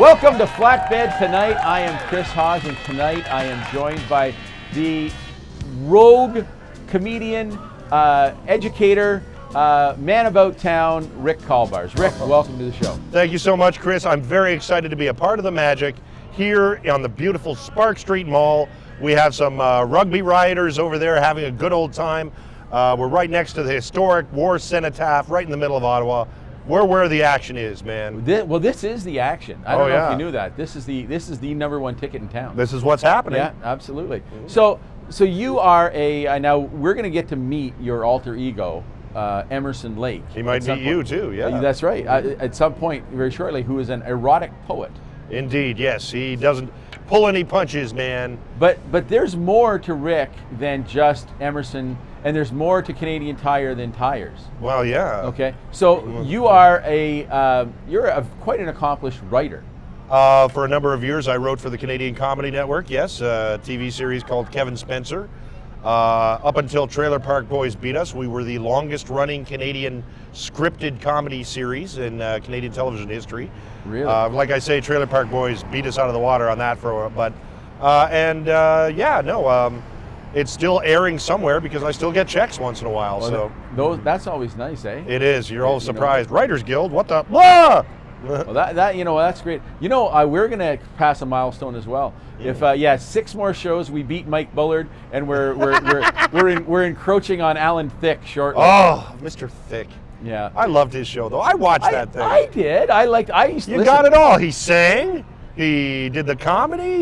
Welcome to Flatbed Tonight. I am Chris Hawes, and tonight I am joined by the rogue comedian, educator, man about town, Rick Kalbars. Rick, welcome to the show. Thank you so much, Chris. I'm very excited to be a part of the magic here on the beautiful Spark Street Mall. We have some rugby rioters over there having a good old time. We're right next to the historic War Cenotaph, right in the middle of Ottawa. We're where the action is, man. This is the action. I don't know if you knew that. This is the number one ticket in town. This is what's happening. Yeah, absolutely. So you are now we're going to get to meet your alter ego, Emerson Lake. He might meet you too, yeah. That's right. At some point, very shortly, who is an erotic poet. Indeed, yes. He doesn't pull any punches, man. But there's more to Rick than just Emerson, and there's more to Canadian Tire than tires. Well, yeah. Okay. So you are quite an accomplished writer. For a number of years, I wrote for the Canadian Comedy Network, yes, a TV series called Kevin Spencer. Up until Trailer Park Boys beat us, we were the longest running Canadian scripted comedy series in Canadian television history. Really? Like I say, Trailer Park Boys beat us out of the water on that it's still airing somewhere because I still get checks once in a while. That's always nice, eh? It is. You're all surprised. Writers Guild, what the? Blah! Well, that's great. We're going to pass a milestone as well. If 6 more shows, we beat Mike Bullard, and we're encroaching on Alan Thicke shortly. Oh, Mr. Thicke. Yeah. I loved his show though. I watched that thing. I did. I used to You listen. got it all. He sang. He did the comedy.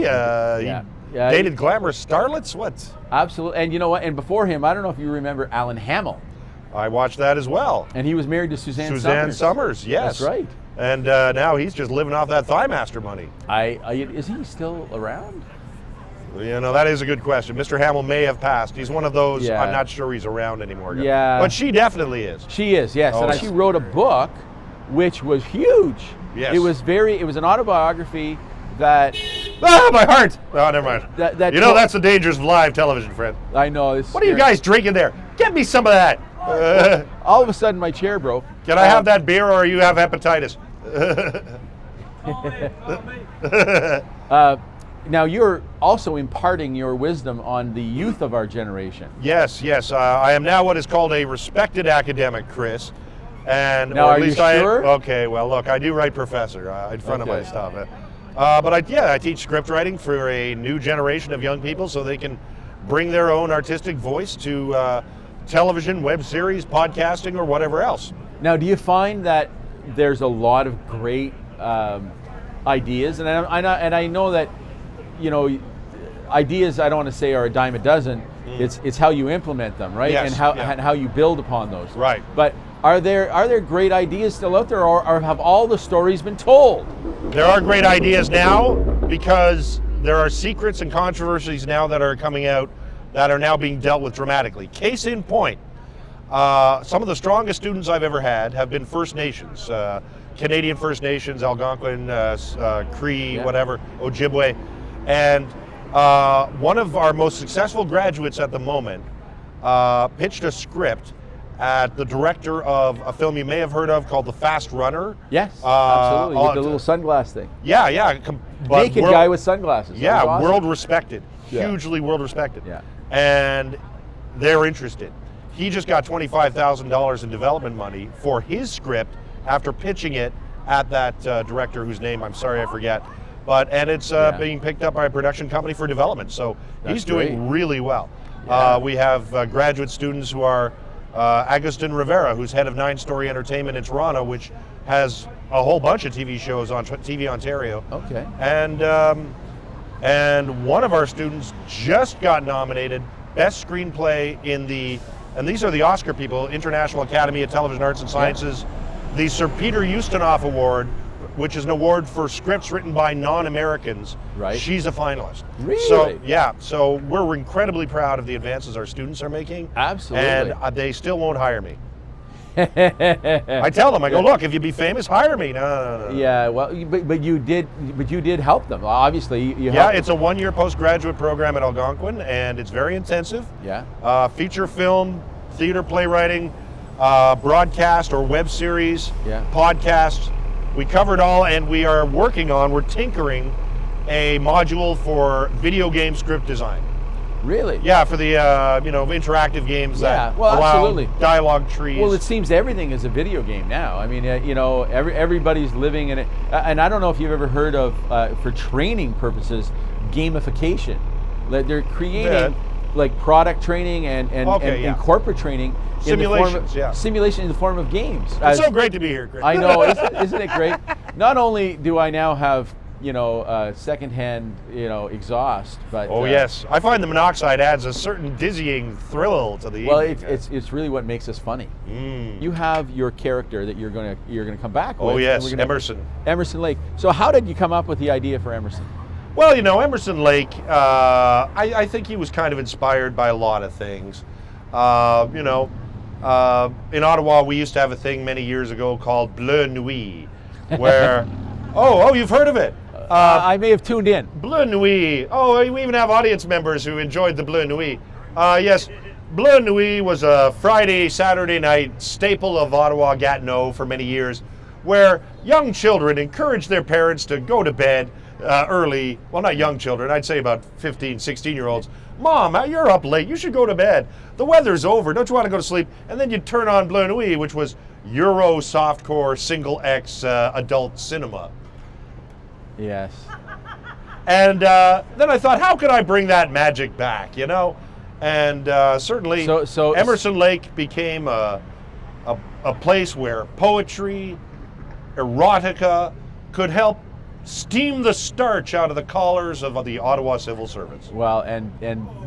He dated glamorous starlets. What? Absolutely. And you know what? And before him, I don't know if you remember Alan Hamill. I watched that as well. And he was married to Suzanne Summers, yes. That's right. And now he's just living off that Thighmaster money. Is he still around? That is a good question. Mr. Hamill may have passed. He's one of those, I'm not sure he's around anymore. Yeah. But she definitely is. She is, yes. Oh, and she wrote a book which was huge. Yes. It was an autobiography that... my heart! Oh, never mind. That's the dangers of live television, Fred. I know. What are you guys drinking there? Get me some of that. All of a sudden, my chair broke. Can I have that beer, or you have hepatitis? Now, you're also imparting your wisdom on the youth of our generation. Yes. I am now what is called a respected academic, Chris. And now, are you sure? Okay, well, look, I do write professor in front of my stuff. But I teach script writing for a new generation of young people so they can bring their own artistic voice to television, web series, podcasting, or whatever else. Now, do you find that there's a lot of great ideas? And I know that, ideas, I don't want to say are a dime a dozen. It's how you implement them, right? Yes, and how you build upon those. Right. But are there great ideas still out there, or have all the stories been told? There are great ideas now because there are secrets and controversies now that are coming out that are now being dealt with dramatically. Case in point, some of the strongest students I've ever had have been First Nations, Canadian First Nations, Algonquin, Cree, whatever, Ojibwe. And one of our most successful graduates at the moment pitched a script at the director of a film you may have heard of called The Fast Runner. Yes, absolutely. With the little sunglass thing. Yeah. Naked guy with sunglasses. Yeah, awesome. world respected. Hugely world respected. Yeah. And they're interested. He just got $25,000 in development money for his script after pitching it at that director whose name I'm sorry I forget. And it's being picked up by a production company for development. So he's doing really well. Yeah. We have graduate students who are Agustin Rivera, who's head of 9 Story Entertainment in Toronto, which has a whole bunch of TV shows on TV Ontario. Okay. And one of our students just got nominated Best Screenplay and these are the Oscar people, International Academy of Television Arts and Sciences, the Sir Peter Ustinov Award, which is an award for scripts written by non-Americans. Right. She's a finalist. Really? So we're incredibly proud of the advances our students are making. Absolutely. And they still won't hire me. I tell them, I go, look, if you be famous, hire me. No. Yeah, well, but you did help them. Obviously, you helped Yeah, it's a 1-year postgraduate program at Algonquin, and it's very intensive. Yeah. Feature film, theater playwriting, broadcast or web series, podcast, We covered all, and we're tinkering a module for video game script design. Really? Yeah, for the interactive games that well, allow absolutely. dialogue trees. Well, it seems everything is a video game now. I mean, everybody's living in it. And I don't know if you've ever heard of, for training purposes, gamification. They're creating like product training and corporate training. Simulation in the form of games. It's so great to be here, Chris. I know, isn't it great? Not only do I now have secondhand, exhaust, but yes, I find the monoxide adds a certain dizzying thrill to the. Well, evening. it's really what makes us funny. You have your character that you're gonna come back with. Oh yes, Emerson Lake. So how did you come up with the idea for Emerson? Well, Emerson Lake, I think he was kind of inspired by a lot of things. In Ottawa, we used to have a thing many years ago called Bleu Nuit, where, oh, you've heard of it. I may have tuned in. Bleu Nuit. Oh, we even have audience members who enjoyed the Bleu Nuit. Yes, Bleu Nuit was a Friday, Saturday night staple of Ottawa Gatineau for many years, where young children encouraged their parents to go to bed early. Well, not young children, I'd say about 15, 16-year-olds. Mom, you're up late. You should go to bed. The weather's over. Don't you want to go to sleep? And then you'd turn on Bleu Nuit, which was Euro softcore single X adult cinema. Yes. And then I thought, how could I bring that magic back, And certainly so Emerson Lake became a place where poetry, erotica could help steam the starch out of the collars of the Ottawa civil servants. Well,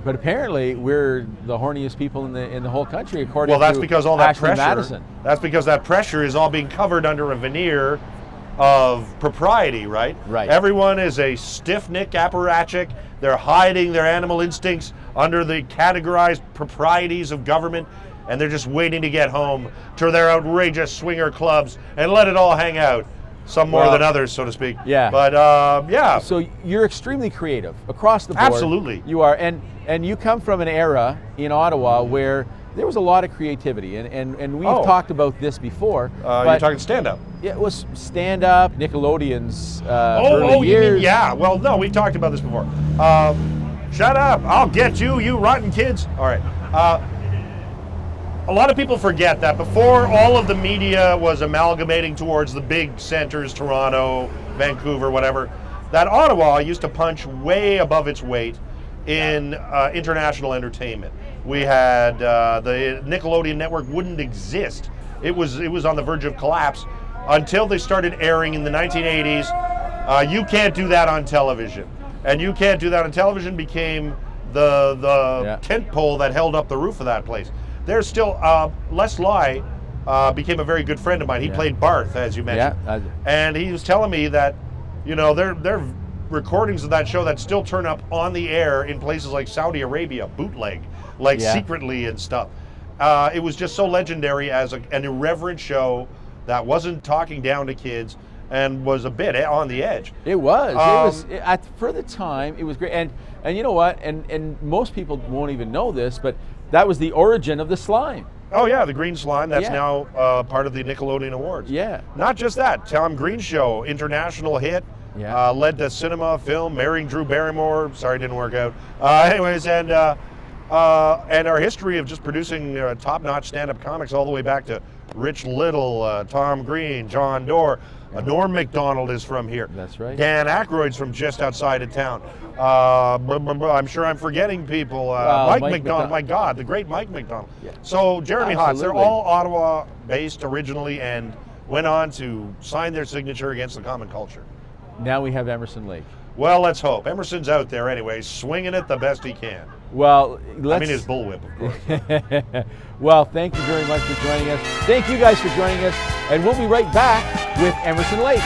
but apparently we're the horniest people in the whole country, according to that's because all that Ashley pressure. Madison. That's because that pressure is all being covered under a veneer of propriety, right? Right. Everyone is a stiff-neck apparatchik. They're hiding their animal instincts under the categorized proprieties of government, and they're just waiting to get home to their outrageous swinger clubs and let it all hang out. Some more than others, so to speak. Yeah. But yeah. So you're extremely creative across the board. Absolutely. You are, and you come from an era in Ottawa where there was a lot of creativity, and we've talked about this before. You're talking stand-up. Yeah, it was stand-up, Nickelodeon's You early years. mean, yeah. Well, no, we've talked about this before. Shut up! I'll get you, you rotten kids. All right. A lot of people forget that before all of the media was amalgamating towards the big centers, Toronto, Vancouver, whatever, that Ottawa used to punch way above its weight in international entertainment. We had the Nickelodeon network wouldn't exist. It was on the verge of collapse until they started airing in the 1980s. You can't do that on television. And You Can't Do That on Television became the tent pole that held up the roof of that place. There's still, Les Lai became a very good friend of mine. He played Barth, as you mentioned. And he was telling me that, there recordings of that show that still turn up on the air in places like Saudi Arabia, bootleg, secretly and stuff. It was just so legendary as an irreverent show that wasn't talking down to kids and was a bit on the edge. It was. For the time, it was great. And you know what? And most people won't even know this, but that was the origin of the slime. Oh yeah, the green slime. That's now part of the Nickelodeon Awards. Yeah. Not just that. Tom Green Show, international hit. Yeah. Led to cinema, film, marrying Drew Barrymore. Sorry, didn't work out. Anyways, and our history of just producing top-notch stand-up comics all the way back to Rich Little, Tom Green, John Doerr. Norm Macdonald is from here. That's right. Dan Aykroyd's from just outside of town. I'm sure I'm forgetting people. Mike Macdonald, my God, the great Mike Macdonald. Yeah. So Jeremy Hotz, they're all Ottawa-based originally and went on to sign their signature against the common culture. Now we have Emerson Lake. Well, let's hope. Emerson's out there anyway, swinging it the best he can. Well, his bullwhip, of course. Well, thank you very much for joining us. Thank you guys for joining us, and we'll be right back with Emerson Lake.